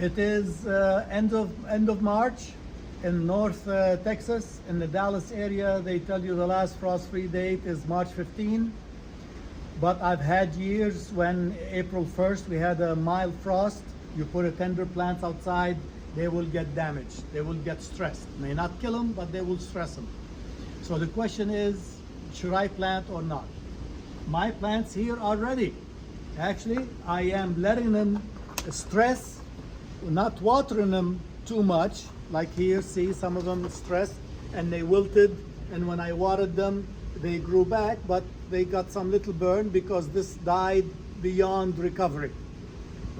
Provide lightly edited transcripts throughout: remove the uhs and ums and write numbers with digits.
It is end of March in North Texas, in the Dallas area. They tell you the last frost-free date is March 15. But I've had years when April 1st we had a mild frost. You put a tender plants outside, they will get damaged. They will get stressed. May not kill them, but they will stress them. So the question is, should I plant or not? My plants here are ready. Actually, I am letting them stress, not watering them too much. Like here, see some of them stressed and they wilted. And when I watered them, they grew back, but they got some little burn because this died beyond recovery.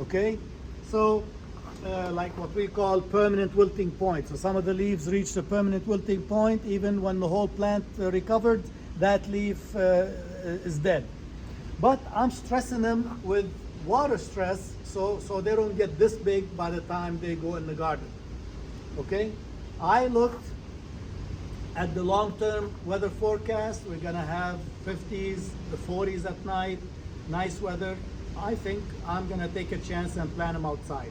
Okay, so like what we call permanent wilting point. So some of the leaves reached a permanent wilting point. Even when the whole plant recovered, that leaf is dead. But I'm stressing them with water stress so they don't get this big by the time they go in the garden. Okay, I looked at the long-term weather forecast. We're gonna have 50s, the 40s at night, nice weather. I think I'm gonna take a chance and plant them outside.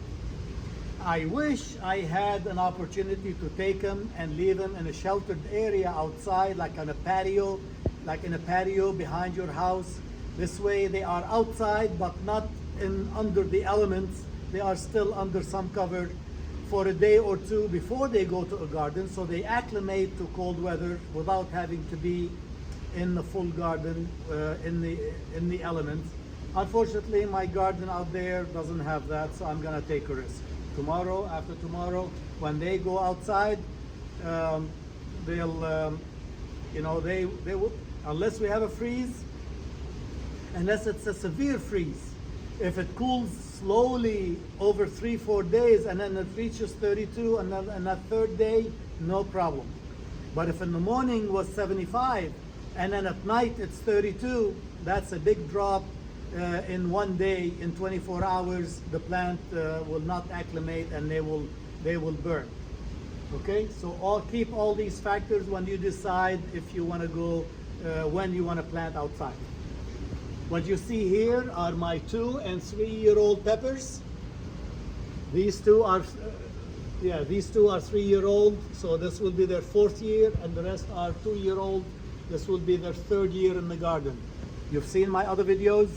I wish I had an opportunity to take them and leave them in a sheltered area outside, like on a patio, like in a patio behind your house. This way they are outside, but not under the elements. They are still under some cover for a day or two before they go to a garden, so they acclimate to cold weather without having to be in the full garden in the elements. Unfortunately, my garden out there doesn't have that, so I'm gonna take a risk. Tomorrow, after tomorrow, when they go outside, they'll, they will, unless we have a freeze, unless it's a severe freeze. If it cools slowly over 3-4 days and then it reaches 32 and then on that third day, no problem. But if in the morning was 75 and then at night it's 32, that's a big drop in one day. In 24 hours, the plant will not acclimate and they will burn. Okay, so keep all these factors when you decide if you want to go, when you want to plant outside. What you see here are my 2- and 3-year-old peppers. These two are 3-year-old, so this will be their 4th year, and the rest are 2-year-old. This will be their 3rd year in the garden. You've seen my other videos.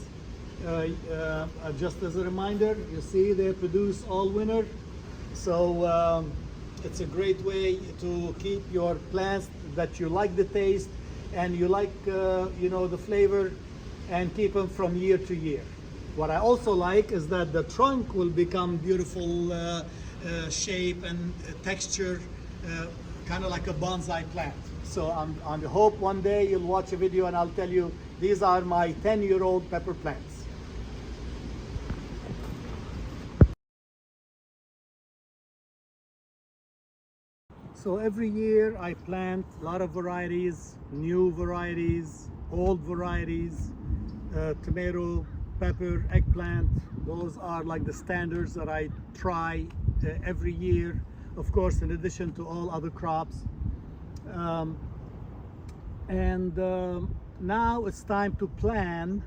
Just as a reminder, you see they produce all winter. So it's a great way to keep your plants that you like the taste and you like the flavor, and keep them from year to year. What I also like is that the trunk will become beautiful shape and texture, kind of like a bonsai plant. So I hope one day you'll watch a video and I'll tell you, these are my 10-year-old pepper plants. So every year I plant a lot of varieties, new varieties, old varieties, tomato, pepper, eggplant. Those are like the standards that I try every year, of course, in addition to all other crops. Now it's time to plan.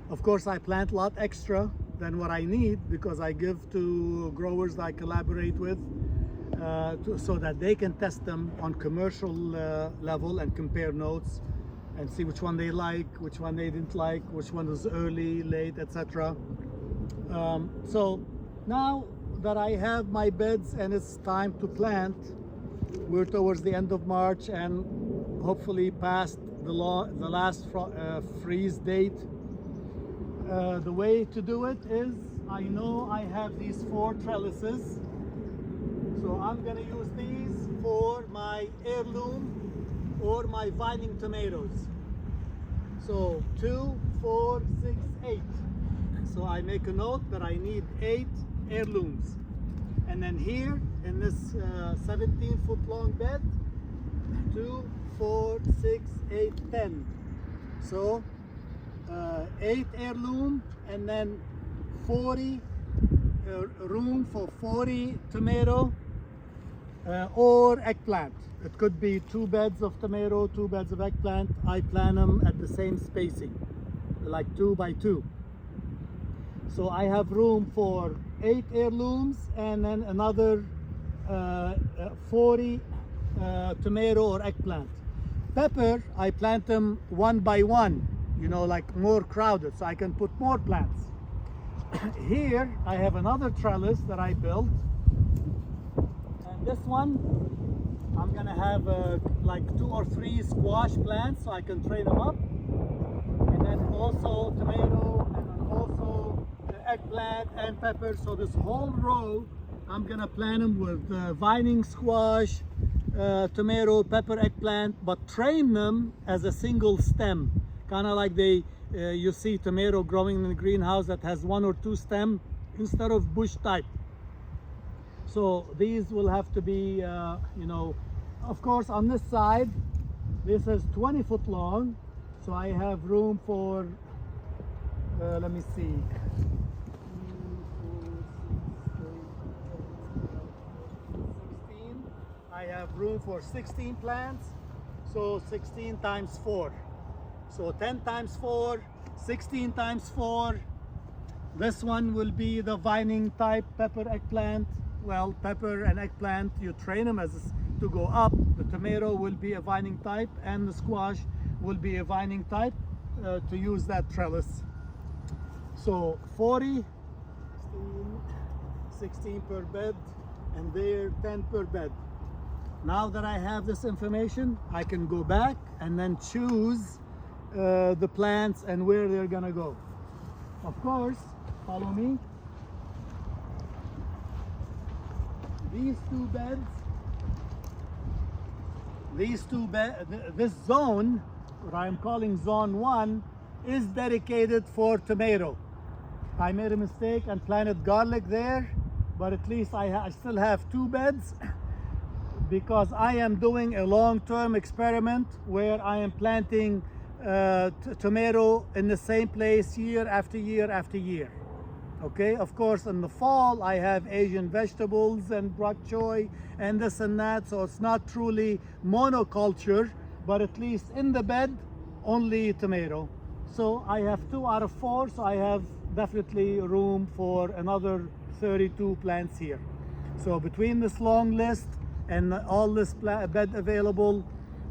Of course, I plant a lot extra than what I need because I give to growers that I collaborate with so that they can test them on commercial level and compare notes and see which one they like, which one they didn't like, which one was early, late, etc. So now that I have my beds and it's time to plant, we're towards the end of March and hopefully past the last freeze date. The way to do it is, I know I have these 4 trellises, so I'm gonna use these for my heirloom or my vining tomatoes. So 2, 4, 6, 8. So I make a note that I need 8 heirlooms. And then here in this 17-foot long bed, 2, 4, 6, 8, 10. So 8 heirloom and then 40 room for 40 tomato or eggplant. It could be 2 beds of tomato, 2 beds of eggplant. I plant them at the same spacing, like 2 by 2. So I have room for 8 heirlooms and then another 40 tomato or eggplant. Pepper, I plant them one by one, you know, like more crowded, so I can put more plants. Here I have another trellis that I built, and this one I'm gonna have like 2 or 3 squash plants so I can train them up, and then also tomato, and then also the eggplant and pepper. So this whole row I'm gonna plant them with vining squash, tomato, pepper, eggplant, but train them as a single stem, kind of like you see tomato growing in the greenhouse that has 1 or 2 stem instead of bush type. So these will have to be, you know, of course on this side, this is 20 foot long, so I have room for, let me see, 16. I have room for 16 plants, so 16 times 4. So 10 times 4, 16 times 4. This one will be the vining type pepper eggplant. Well, pepper and eggplant, you train them as to go up. The tomato will be a vining type, and the squash will be a vining type to use that trellis. So 40, 16 per bed, and there 10 per bed. Now that I have this information, I can go back and then choose the plants and where they're gonna go. Of course, follow me. These two beds, this zone, what I'm calling zone 1, is dedicated for tomato. I made a mistake and planted garlic there, but at least I still have 2 beds because I am doing a long-term experiment where I am planting tomato in the same place year after year after year. Okay, of course in the fall I have Asian vegetables and bok choy and this and that, so it's not truly monoculture, but at least in the bed only tomato. So I have 2 out of 4, so I have definitely room for another 32 plants here. So between this long list and all this bed available,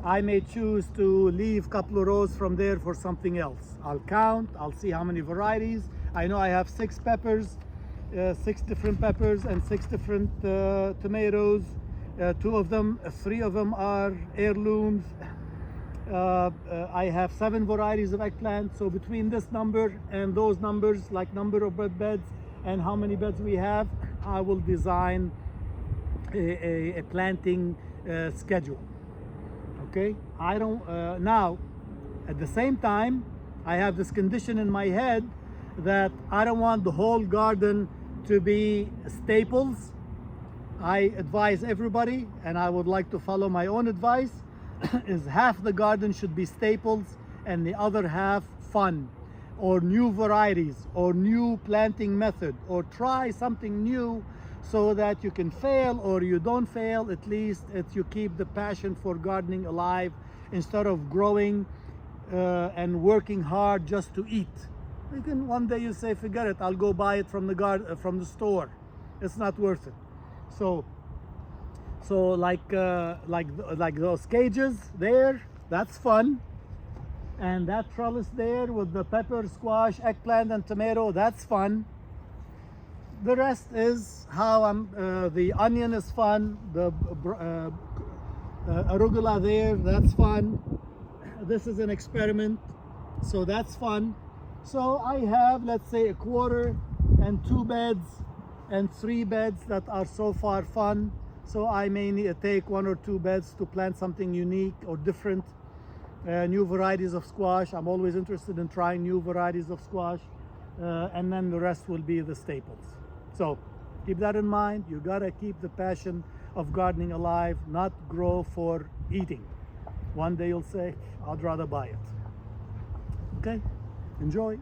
I may choose to leave a couple of rows from there for something else. I'll count, I'll see how many varieties. I know I have 6 peppers, 6 different peppers and 6 different tomatoes. 3 of them are heirlooms. I have 7 varieties of eggplant. So between this number and those numbers, like number of beds and how many beds we have, I will design a planting schedule. Okay, I don't now at the same time I have this condition in my head that I don't want the whole garden to be staples. I advise everybody, and I would like to follow my own advice, is half the garden should be staples and the other half fun or new varieties or new planting method, or try something new so that you can fail or you don't fail. At least you keep the passion for gardening alive instead of growing and working hard just to eat. You can one day you say, forget it, I'll go buy it from the store. It's not worth it. So like those cages there, that's fun. And that trellis there with the pepper, squash, eggplant and tomato, that's fun. The rest is how the onion is fun, the arugula there, that's fun. This is an experiment, so that's fun. So I have, let's say, a quarter and 2 beds and 3 beds that are so far fun. So I may take 1 or 2 beds to plant something unique or different, new varieties of squash. I'm always interested in trying new varieties of squash, and then the rest will be the staples. So keep that in mind. You gotta keep the passion of gardening alive, not grow for eating. One day you'll say, I'd rather buy it. Okay, enjoy.